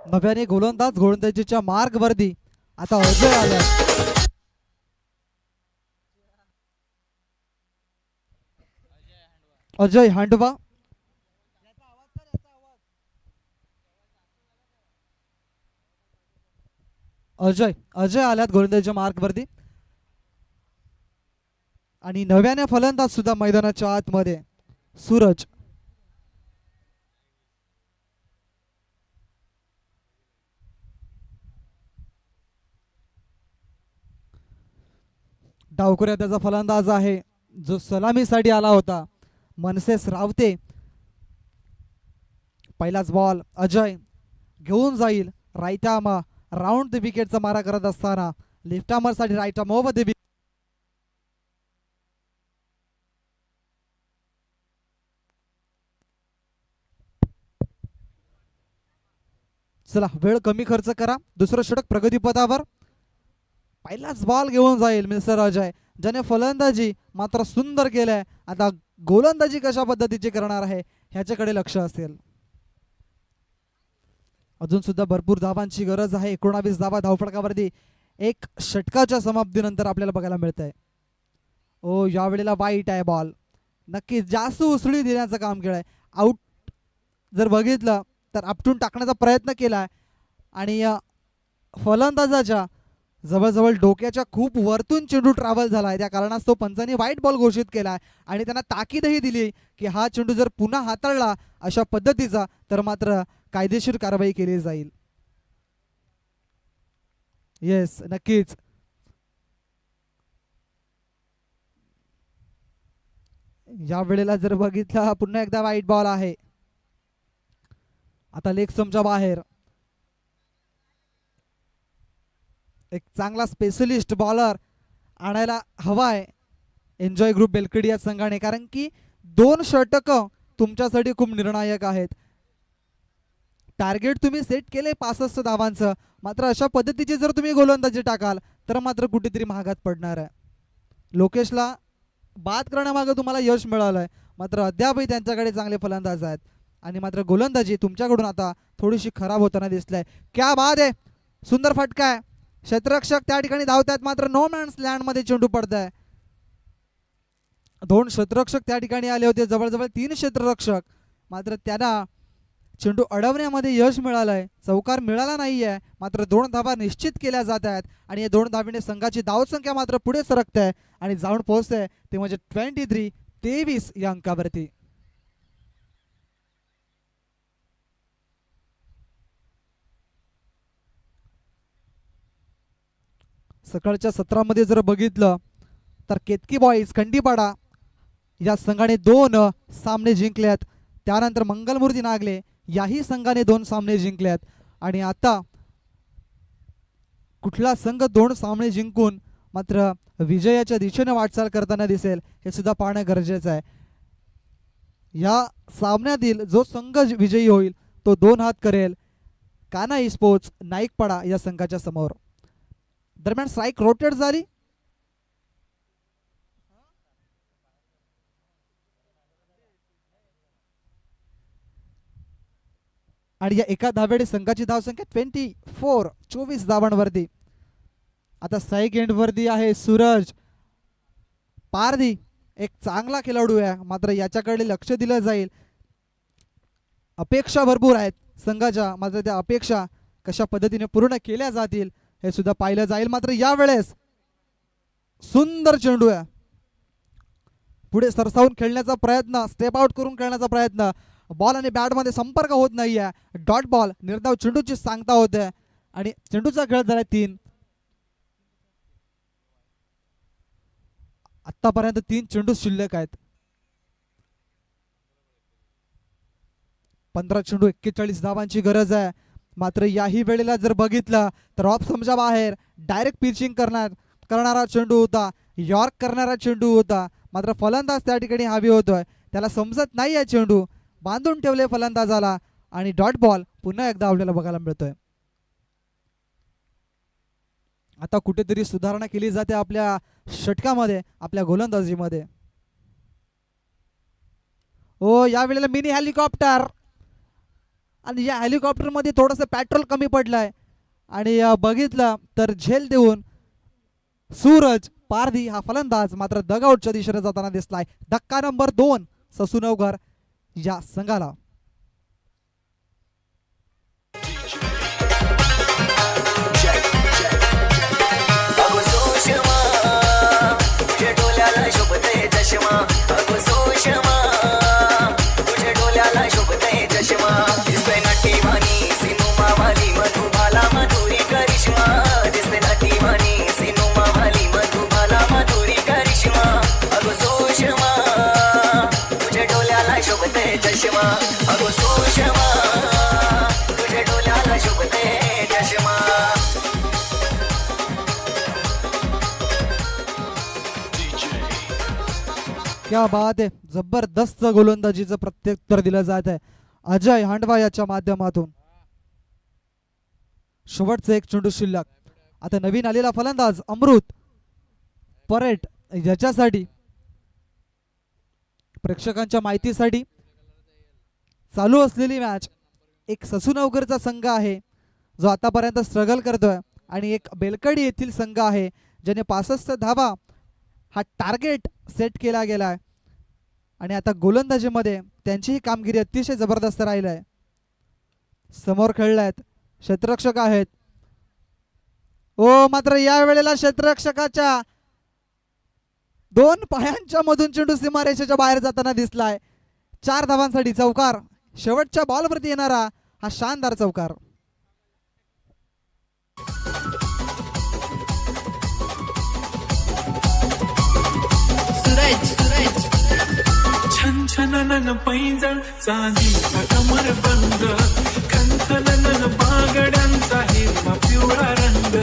नव्याने गोलंदाजीच्या मार्गवरती आता अजय आला. अजय हांडवा. अजय आल्यात गोलंदाजीच्या मार्गवरती. आणि नव्याने फलंदाज सुद्धा मैदानाच्या आतमध्ये सूरज. डावखुऱ्या त्याचा फलंदाज आहे जो सलामीसाठी आला होता, मनसेस रावते. पहिलाच बॉल अजय घेऊन जाईल. राईट आर्म राऊंड द विकेटचा मारा करत असताना लेफ्ट आर्मर साठी right arm over the wicket. चला वेळ कमी खर्च करा. दुसरं षटक प्रगतीपथावर. पहिलाच बॉल घेऊन जाईल मिस्टर अजय, ज्याने फलंदाजी मात्र सुंदर केलंय. आता गोलंदाजी कशा पद्धतीची करणार आहे ह्याच्याकडे लक्ष असेल. अजून सुद्धा भरपूर धावांची गरज आहे. 19 धावा धावफलकावरती 1 षटकाच्या समाप्तीनंतर आपल्याला बघायला मिळत आहे. ओ यावेळेला वाईट आहे बॉल. नक्की जास्त उसळी देण्याचं काम केलंय. आउट जर बघितलं तर आपटून टाकण्याचा प्रयत्न केलाय आणि फलंदाजाच्या जवळजवळ डोक्याच्या खूप वरतून चेंडू ट्रॅव्हल झालाय. त्या कारणास्तव पंचांनी व्हाईट बॉल घोषित केलाय आणि त्यांना ताकीदही दिली की हा चेंडू जर पुन्हा हाताळला अशा पद्धतीचा तर मात्र कायदेशीर कारवाई केली जाईल. येस नक्कीच. या वेळेला जर बघितला पुन्हा एकदा व्हाईट बॉल आहे. आता लेग स्टंपच्या बाहेर एक चांगला स्पेशलिस्ट बॉलर आणायला हवाय एन्जॉय ग्रुप बेलकडी या संघाने, कारण की 2 षटक तुमच्यासाठी खूप निर्णायक आहेत. टार्गेट तुम्ही सेट केले 65 धावांचं, मात्र अशा पद्धतीची जर तुम्ही गोलंदाजी टाकाल तर मात्र कुठेतरी महागात पडणार आहे. लोकेशला बाद करण्यामागे तुम्हाला यश मिळालंय, मात्र अद्यापही त्यांच्याकडे चांगले फलंदाज आहेत आणि मात्र गोलंदाजी तुमच्याकडून आता थोडीशी खराब होताना दिसलाय. क्या बाद आहे, सुंदर फटका आहे. क्षेत्ररक्षक त्या ठिकाणी धावतात, मात्र नो मॅन्स लँड मध्ये चेंडू पडताय. 2 क्षेत्ररक्षक त्या ठिकाणी आले होते, जवळजवळ 3 क्षेत्ररक्षक, मात्र त्यांना चेंडू अडवण्यामध्ये यश मिळालंय. चौकार मिळाला नाहीये, मात्र 2 धावा निश्चित केल्या जात आहेत आणि या 2 धावीने संघाची धावसंख्या मात्र पुढे सरकते आहे आणि जाऊन पोहोचते ते म्हणजे 23 या अंकावरती. सकाळच्या सत्रामध्ये जर बघितलं तर केतकी बॉईज खंडीपाडा या संघाने 2 सामने जिंकलेत. त्यानंतर मंगलमूर्ती नागले याही संघाने 2 सामने जिंकल्यात आणि आता कुठला संघ 2 सामने जिंकून मात्र विजयाच्या दिशेने वाटचाल करताना दिसेल हे सुद्धा पाहणं गरजेचं आहे. या सामन्यातील जो संघ विजयी होईल तो 2 हात करेल काना स्पोर्ट्स नाईकपाडा या संघाच्या समोर. दरम्यान स्ट्राईक रोटेट झाली आणि या एका धावेने संघाची धावसंख्या 24 धावांवरती. आता साईक एंडवरती आहे सूरज पारधी, एक चांगला खेळाडू आहे मात्र याच्याकडे लक्ष दिलं जाईल. अपेक्षा भरपूर आहेत संघाच्या मात्र त्या अपेक्षा कशा पद्धतीने पूर्ण केल्या जातील हे सुद्धा पाहिलं जाईल. मात्र यावेळेस सुंदर चेंडू आहे, पुढे सरसावून खेळण्याचा प्रयत्न, स्टेप आउट करून खेळण्याचा प्रयत्न, बॉल आणि बॅटमध्ये संपर्क होत नाहीये, डॉट बॉल, निर्धाव चेंडूची सांगता होते आणि चेंडूचा खेळ झाला 3. आतापर्यंत 3 चेंडू शिल्लक आहेत. 15 चेंडू 41 धावांची गरज आहे. मात्र याही वेळेला जर बघितलं तर ऑफ समजा बाहेर डायरेक्ट पिचिंग करणारा चेंडू होता, यॉर्क करणारा चेंडू होता मात्र फलंदाज त्या ठिकाणी हवी होतोय, त्याला समजत नाही आहे चेंडू, बांधून ठेवले फलंदाजाला आणि डॉट बॉल पुन्हा एकदा आपल्याला बघायला मिळतोय. आता कुठेतरी सुधारणा केली जाते आपल्या षटकामध्ये, आपल्या गोलंदाजीमध्ये. ओ या वेळेला मिनी हेलिकॉप्टर आणि या हेलिकॉप्टर मध्ये थोडंसं पेट्रोल कमी पडलंय आणि बघितलं तर झेल देऊन सूरज पारधी हा फलंदाज मात्र डगआउटच्या दिशेने जाताना दिसलाय. धक्का नंबर 2 ससूनवघर या संघाला. क्या बात आहे, जबरदस्त गोलंदाजीचं प्रत्युत्तर दिलं जात आहे अजय हांडवा याच्या माध्यमातून. शेवटचं एक चेंडू शिल्लक. आता नवीन आलेला फलंदाज अमृत परेट याच्यासाठी प्रेक्षकांच्या माहितीसाठी चालू असलेली मॅच एक ससूनवघरचा संघ आहे जो आतापर्यंत स्ट्रगल करतोय आणि एक बेलकडी येथील संघ आहे ज्याने 65 धावा हा टार्गेट सेट केला गेलाय आणि आता गोलंदाजीमध्ये त्यांचीही कामगिरी अतिशय जबरदस्त राहिली आहे. समोर खेळल्यात क्षेत्ररक्षक आहेत. ओ मात्र या वेळेला क्षेत्ररक्षकाच्या 2 पायांच्या मधून चेंडू सीमारेषेच्या बाहेर जाताना दिसलाय. 4 धावांसाठी चौकार, शेवटच्या बॉलवरती येणारा हा शानदार चौकार. छन छनन पैंजण चांदीचा कमर बंद, खनखनन बागड्यांचा हिरवा पिवळा रंग,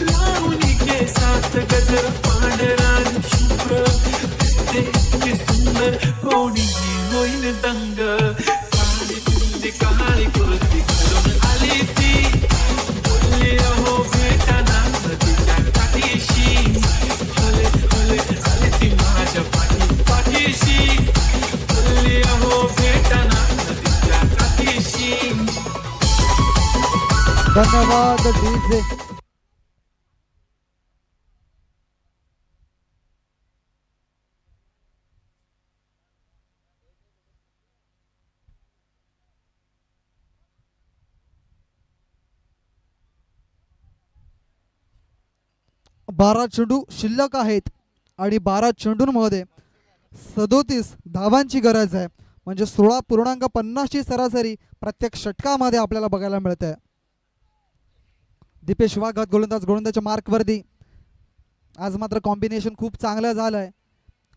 लावून केसात गजर पांढरा शुभ्र, दिसते इतकी सुंदर कोणी होईन दंग. काळी कुंदी काळी कुर्ती घालून आली ती, बोलली अहो भेटाना नदीच्या काठीशी, हले हले आली ती माझ्या पाठीशी, बोलली अहो भेटाना नदीच्या काठीशी. धन्यवाद डीजे. बारा चेंडू शिल्लक आहेत आणि 12 चेंडूंमध्ये 37 धावांची गरज आहे, म्हणजे 16.50 ची सरासरी प्रत्येक षटकामध्ये आपल्याला बघायला मिळते. दीपेश वाघात गोलंदाजच्या मार्कवरती. आज मात्र कॉम्बिनेशन खूप चांगलं झालंय.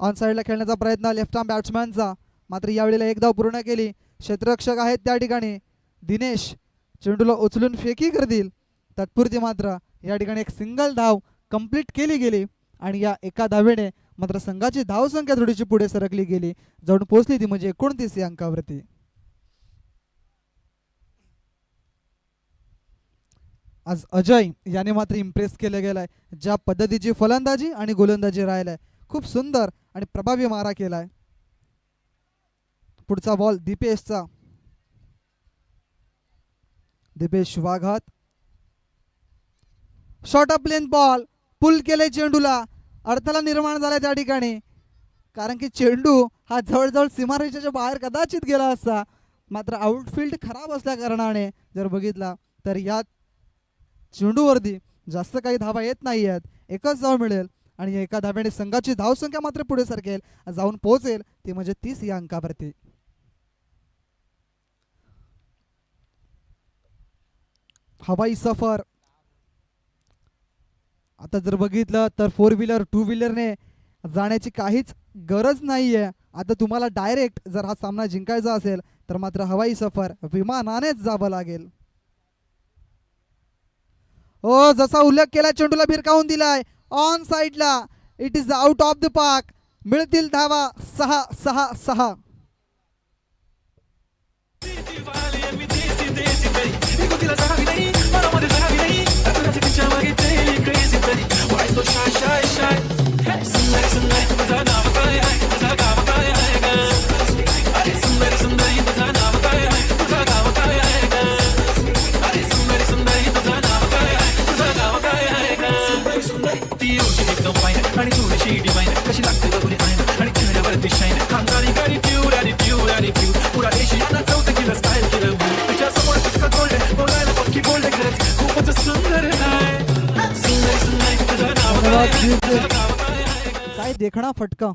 ऑन साईडला खेळण्याचा प्रयत्न लेफ्ट आर्म बॅट्समॅनचा, मात्र यावेळेला एक धाव पूर्ण केली. क्षेत्ररक्षक आहेत त्या ठिकाणी दिनेश चेंडूला उचलून फेकी करतील. तात्पुरती मात्र या ठिकाणी एक सिंगल धाव कंप्लीट केली गेली आणि या एका धावेने मात्र संघाची धावसंख्या थोडीशी पुढे सरकली गेली, जाऊन पोहोचली ती म्हणजे 29 या अंकावरती. आज अजय याने मात्र इम्प्रेस केलं गेलाय. ज्या पद्धतीची फलंदाजी आणि गोलंदाजी राहिलाय, खूप सुंदर आणि प्रभावी मारा केलाय. पुढचा बॉल दीपेशचा. दीपेश वाघात शॉर्ट अप लेन बॉल पुल केले चेंडूला. अडथळा निर्माण झाला त्या ठिकाणी, कारण की चेंडू हा जवळजवळ सीमारेषेच्या बाहेर कदाचित गेला असता, मात्र आउटफील्ड खराब असल्या कारणाने जर बघितला तर या चेंडूवरती जास्त काही धावा येत नाही आहेत. एकच धाव मिळेल आणि एका धाव्याने संघाची धावसंख्या मात्र पुढे सरकेल, जाऊन पोहोचेल ती म्हणजे 30 या अंकावरती. हवाई सफर. आता जर बघितलं तर 4 व्हीलर 2 व्हीलरने जाण्याची काहीच गरज नाहीये. आता तुम्हाला डायरेक्ट जर हा सामना जिंकायचा असेल तर मात्र हवाई सफर विमानानेच जावं लागेल. हो, जसा उल्लेख केला चेंडूला भिरकावून दिलाय ऑन साइडला. It is out of the park. मिळतील धावा 6-6-6. आणि थोडीशी डिवाइन कशी लागते बघून आणि चेहऱ्यावरती शाईन खानदानी गाडी प्युर आणि प्युर आणि प्युर पुरा एशियाना चौथं केलं स्टाईल केलं तिच्या समोर सुटका गोल्ड बोलायला पक्की गोल्ड खरंच खूपच सुंदर आहे. सुंदर सुंदर तुझं नाव काय देखणा फटका.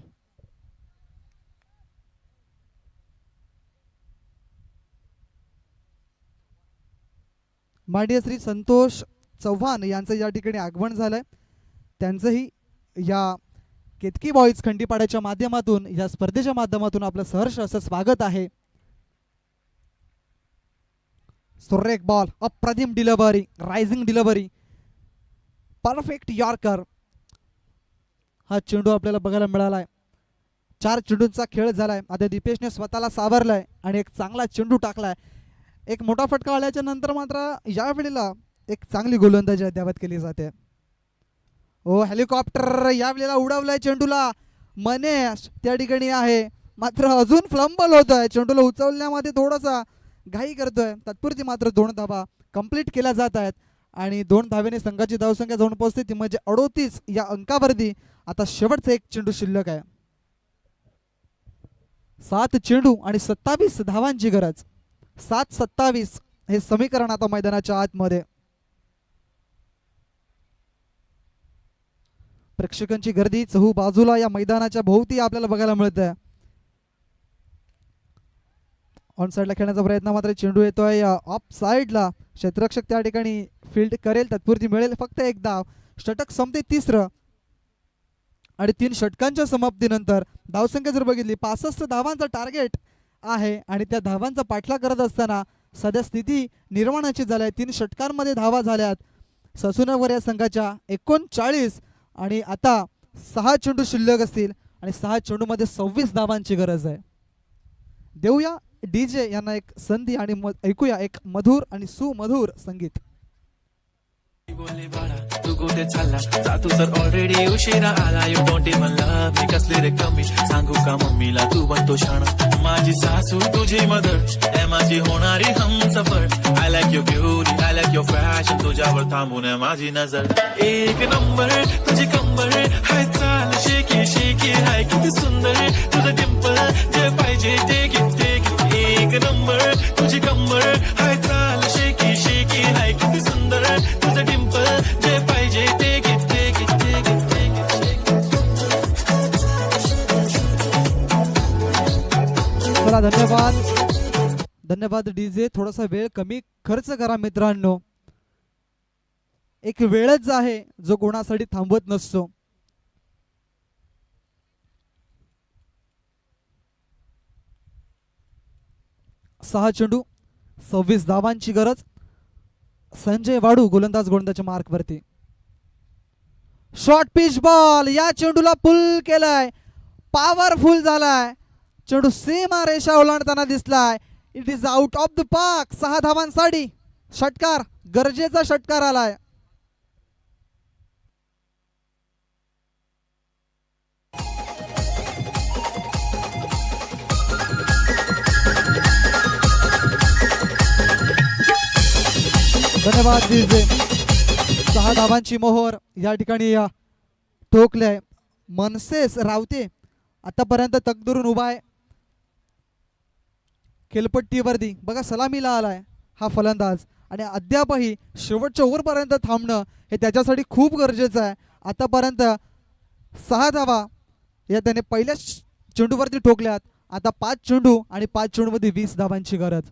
माननीय श्री संतोष चव्हाण यांचं या ठिकाणी आगमन झालंय. त्यांचंही या केतकी बॉईज खंडीपाड्याच्या माध्यमातून या स्पर्धेच्या माध्यमातून आपलं सहर्ष असं स्वागत आहे. सुरेख बॉल, अप्रतिम delivery, rising delivery, perfect yorker. हा चेंडू आपल्याला बघायला मिळालाय. 4 चेंडूंचा खेळ झालाय. आता दीपेशने स्वतःला सावरलाय आणि एक चांगला चेंडू टाकलाय. एक मोठा फटका आल्याच्या नंतर मात्र यावेळेला एक चांगली गोलंदाजी अद्यावत केली जाते. ओ हेलिकॉप्टर यावेळेला उडवलाय चेंडूला. मनेश त्या ठिकाणी आहे, मात्र अजून फ्लंबल होतोय. चेंडूला उचलण्यामध्ये थोडासा घाई करतोय. तात्पुरती मात्र 2 धावा कंप्लीट केल्या जात आहेत आणि 2 धावेने संघाची धावसंख्या जाऊन पोहोचते ती म्हणजे 38 या अंकावरती. आता शेवटचा एक चेंडू शिल्लक आहे. 7 चेंडू आणि 27 धावांची गरज. 7-27 हे समीकरण आता मैदानाच्या आतमध्ये. प्रेक्षकांची गर्दी चहू बाजूला या मैदानाच्या भोवती आपल्याला बघायला मिळत आहे. ऑन साइडला खेळण्याचा प्रयत्न, मात्र चेंडू येतोय ऑफ साइडला. क्षेत्ररक्षक त्या ठिकाणी फील्ड करेल, तत्पुरती मिळेल फक्त एक धाव. षटक संपते 3रं आणि 3 षटकांच्या समाप्तीनंतर धावसंख्या जर बघितली 65 धावांचा टार्गेट आहे आणि त्या धावांचा पाठलाग करत असताना सध्या स्थिती निर्माणाची झाली. 3 षटकांमध्ये धावा झाल्यात ससूनगर या संघाच्या 39 आणि आता 6 चेंडू शिल्लक असतील आणि 6 चेंडूमध्ये 26 धावांची गरज आहे. देऊया डीजे यांना एक संधी आणि ऐकूया एक मधुर आणि सुमधुर संगीत. बोलले बाळा तू कुठे चालला जा तू सर ऑलरेडी उशिरा आला. यू डोंट इवन लव्ह मी कसले रे कमी सांगू का मम्मीला तू बनतो शाणा. माझी सासू तुझी मदर ए माझी होणारी Humsafar. I like your beauty I like your fashion तुझ्यावर थांबून आहे माझी नजर. एक नंबर तुझी कंबर हाय चाल शेकी शेकी हाय किती सुंदर तुझं डिंपल जे पाहिजे ते घे. एक नंबर तुझी कंबर हाय चाल शेकी शेकी हाय किती सुंदर तुझं डिंपल जे पाहिजे ते घे ते घे ते घे ते घे. चला धन्यवाद धन्यवाद डीजे. थोडासा वेळ कमी खर्च करा मित्रांनो. एक वेळच आहे जो कोणासाठी थांबवत नसतो. 6 चेंडू 26 धावांची गरज. संजय वाडू गोलंदाजच्या मार्कवरती. शॉर्ट पिच बॉल, या चेंडूला पुल केलाय, पॉवरफुल झालाय चेंडू, सीमा रेषा ओलांडताना दिसलाय. It is out of the park. 6 धावांसाठी षटकार, गरजेचा षटकार आलाय. धन्यवाद विजय. 6 धावांची मोहर या ठिकाणी ठोकले. मनसेस रावते आतापर्यंत तग धरून उभा आहे खेळपट्टीवरती. बघा सलामीला आलाय हा फलंदाज आणि अद्यापही शेवटच्या ओव्हरपर्यंत थांबणं हे त्याच्यासाठी खूप गरजेचं आहे. आतापर्यंत 6 धावा या त्याने पहिल्या चेंडूवरती ठोकल्यात. आता 5 चेंडू आणि 5 चेंडूमध्ये 20 धावांची गरज.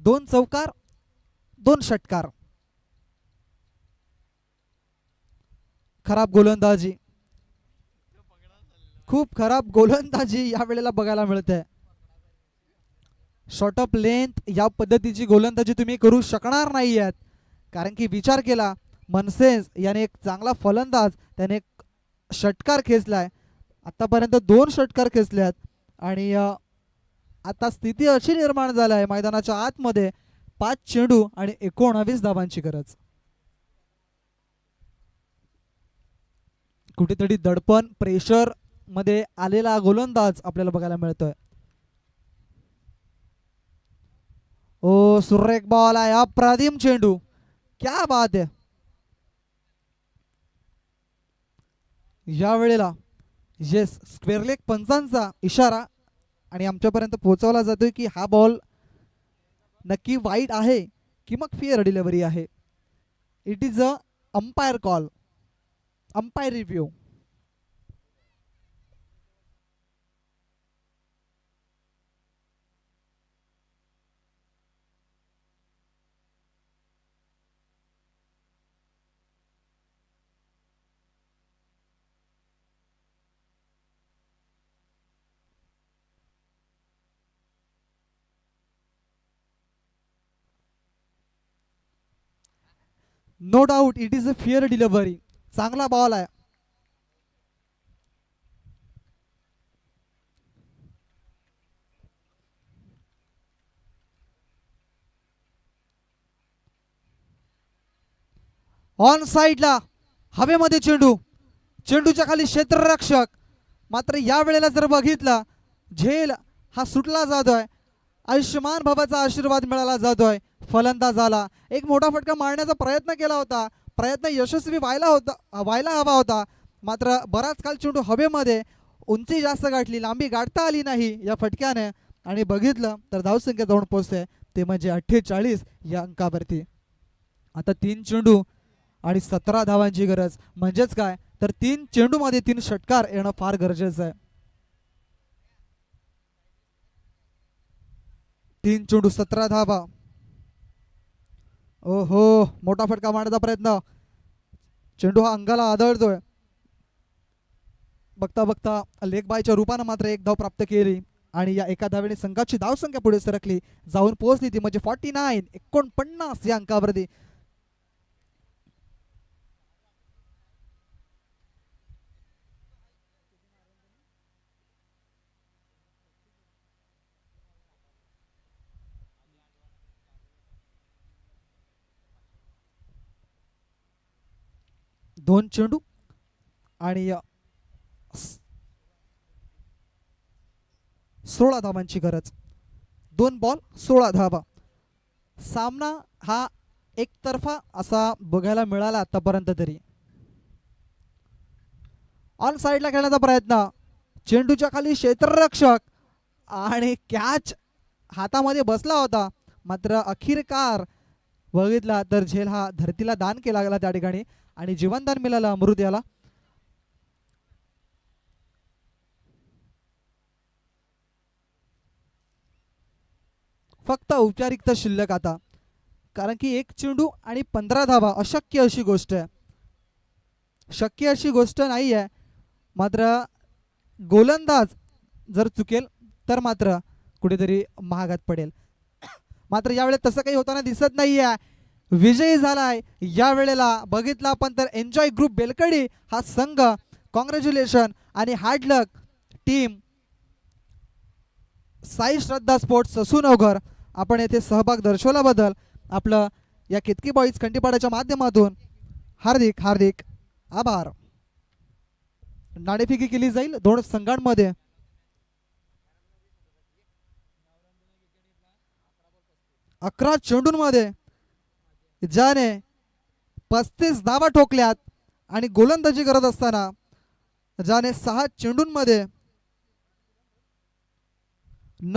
2 चौकार 2 षटकार. खराब गोलंदाजी, खूप खराब गोलंदाजी या वेळेला बघायला मिळते. शॉर्ट ऑफ लेंथ या पद्धतीची गोलंदाजी तुम्ही करू शकणार नाही आहेत, कारण की विचार केला मनसेस याने एक चांगला फलंदाज त्याने एक षटकार खेचलाय. आतापर्यंत 2 षटकार खेचल्यात आणि आता स्थिती अशी निर्माण झाली आहे मैदानाच्या आतमध्ये 5 चेंडू आणि 19 धावांची गरज. कुठेतरी दडपण प्रेशर मध्ये आलेला गोलंदाज आपल्याला बघायला मिळतोय. ओ सुरेख बॉल आहे, अप्रतिम चेंडू, क्या बात आहे. या वेळेला येस स्क्वेअर लेग पंचांचा इशारा आणि आमच्यापर्यंत पोहोचवला जातोय की हा बॉल नक्की वाईड आहे की मग फेअर डिलिव्हरी आहे. It is a umpire call, umpire review. No doubt it is a fair delivery. चांगला बॉल आहे. ऑन साइडला हवेमध्ये चेंडू, चेंडूच्या खाली क्षेत्ररक्षक. मात्र या वेळेला जर बघितला झेल हा सुटला जातोय, आयुष्यमान बाबाचा आशीर्वाद मिळाला जातोय फलंदाजाला. एक मोठा फटका मारण्याचा प्रयत्न केला होता, प्रयत्न यशस्वी व्हायला हवा होता. मात्र बराच काल चेंडू हवेमध्ये, उंची जास्त गाठली, लांबी गाठता आली नाही या फटक्याने आणि बघितलं तर धावसंख्या जाऊन पोहोचते ते म्हणजे 48 या अंकावरती. आता 3 चेंडू आणि 17 धावांची गरज. म्हणजेच काय तर 3 चेंडूमध्ये 3 षटकार येणं फार गरजेचं आहे. 3 चेंडू 17 धावा. ओहो मोठा फटका मारण्याचा प्रयत्न, चेंडू हा अंगाला आदळतोय. बघता बघता लेग बायच्या रूपानं मात्र 1 धाव प्राप्त केली आणि या एका धावेने संघाची धावसंख्या पुढे सरकली, जाऊन पोहोचली ती म्हणजे 49 या अंकावरती. दोन चेंडू आणि 16 धावांची गरज. 2 बॉल 16 धावा. सामना हा एकतर्फा असा बघायला मिळाला आतापर्यंत तरी. ऑन साइडला खेळण्याचा प्रयत्न, चेंडूच्या खाली क्षेत्ररक्षक आणि कॅच हातामध्ये बसला होता. मात्र अखेरकार बघितला तर झेल हा धरतीला दान केला गेला त्या ठिकाणी आणि जीवनदान मिळालं अमृत याला. फक्त औपचारिकता शिल्लक आता, कारण की 1 चेंडू आणि 15 धावा अशक्य अशी गोष्ट आहे, शक्य अशी गोष्ट नाही आहे. मात्र गोलंदाज जर चुकेल तर मात्र कुठेतरी महागात पडेल. मात्र यावेळेस तसं काही होताना दिसत नाहीये. विजयी झालाय यावेळेला बघितला आपण तर एन्जॉय ग्रुप बेलकडी हा संघ. कॉंग्रॅच्युलेशन आणि हार्ड लक टीम साई श्रद्धा स्पोर्ट्स ससूनवघर. आपण येथे सहभाग दर्शवल्याबद्दल आपलं या केतकी बॉईज खंडीपाड्याच्या माध्यमातून हार्दिक हार्दिक आभार. नाणेफेकी केली जाईल दोन संघांमध्ये. अकरा चेंडूंमध्ये ज्याने 35 धावा ठोकल्यात आणि गोलंदाजी करत असताना ज्याने 6 चेंडूंमध्ये